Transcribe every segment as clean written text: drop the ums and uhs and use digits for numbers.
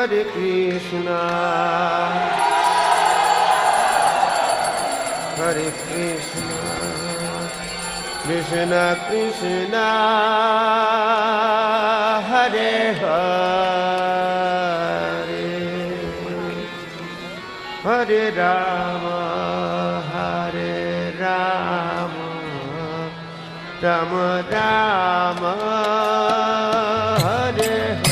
Hare Krishna, Hare Krishna, Krishna Krishna, Hare Hare, Hare Rama, Hare Rama, Rama Rama, Hare Hare.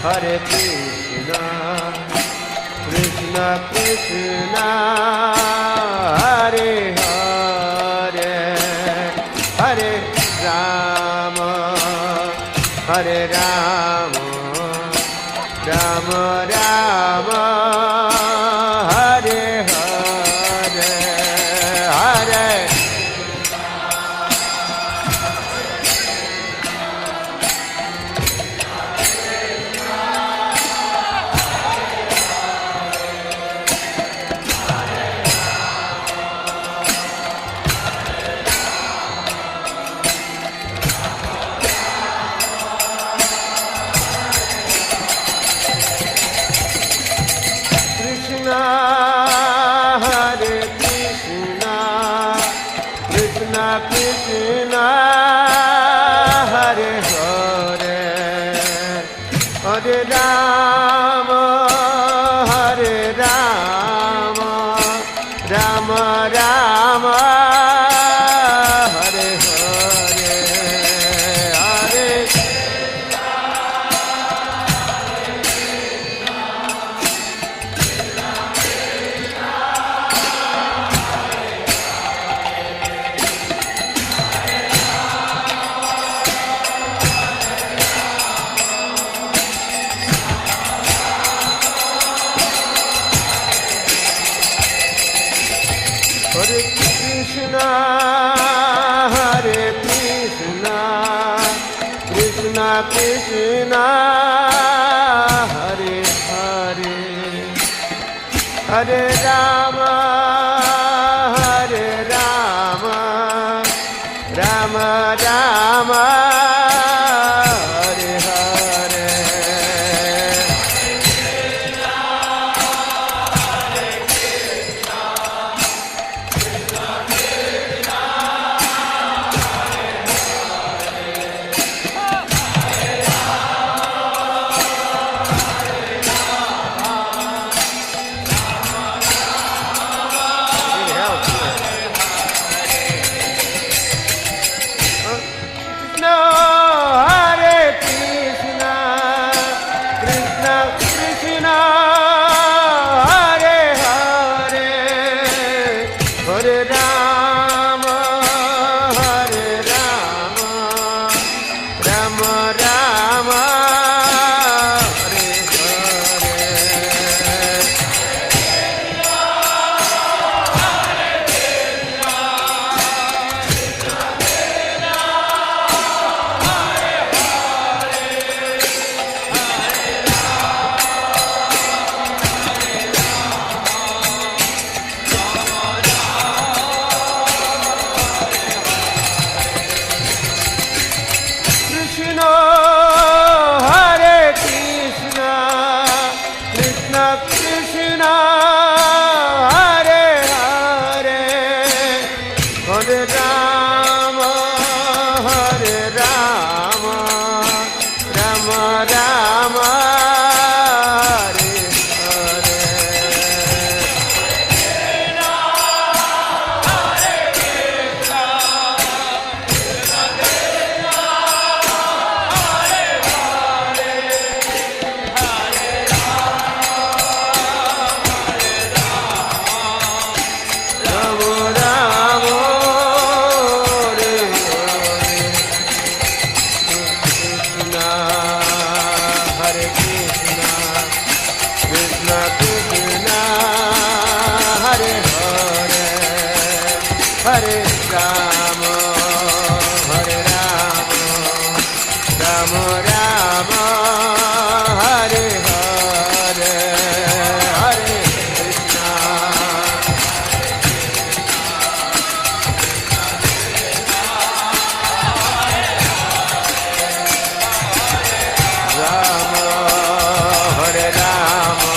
Hare Krishna, Krishna Krishna, Hare Hare, Hare Rama, Hare Rama, Rama Rama, Hare Hare, Hare. Hare Krishna, Krishna Krishna, Hare Hare, Hare Rama, Hare Rama, Rama Rama, Hare Hare, Hare. Hare Krishna, Hare Krishna, Krishna Krishna, Hare Hare, Hare Rama, Hare Rama, Rama Rama, Hare Hare. Hare Krishna, Krishna Krishna, Hare Hare, Hare Rama, Hare Rama, Rama Rama, Hare Hare, Hare Krishna. Rama, Hare Rama,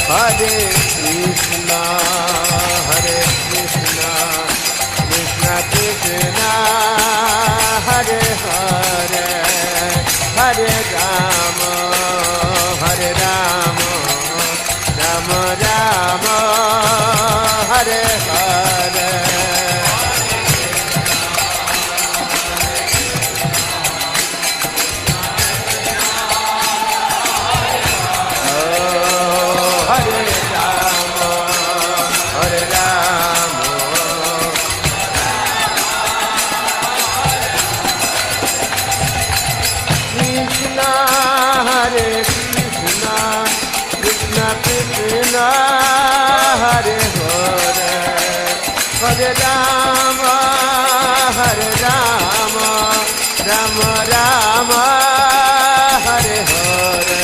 Hare Krishna, Hare Krishna, Krishna Krishna, Hare Hare, Hare Rama, Hare Rama, Rama Rama, Hare Hare. Hare Rama, Hare Rama, Krishna Hare Krishna, Krishna Krishna, Hare Hare, Hare Rama, Hare Rama, Rama Rama, Hare Hare.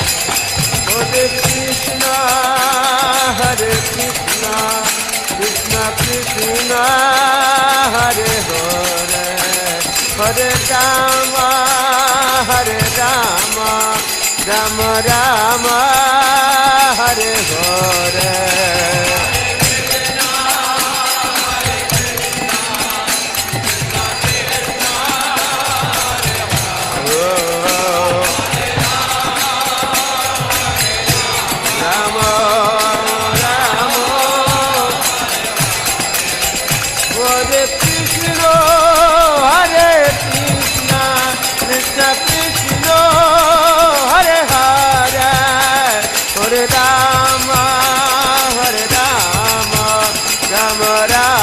Hare Krishna, Hare Krishna, Krishna Krishna, Hare Hare, Hare Rama, Hare Rama, Rama Rama, Hare Hare. Rama, Rama, Hare Krishna, Hare Krishna, Krishna Krishna, Hare Hare, Hare Rama, Hare Rama, Rama Rama.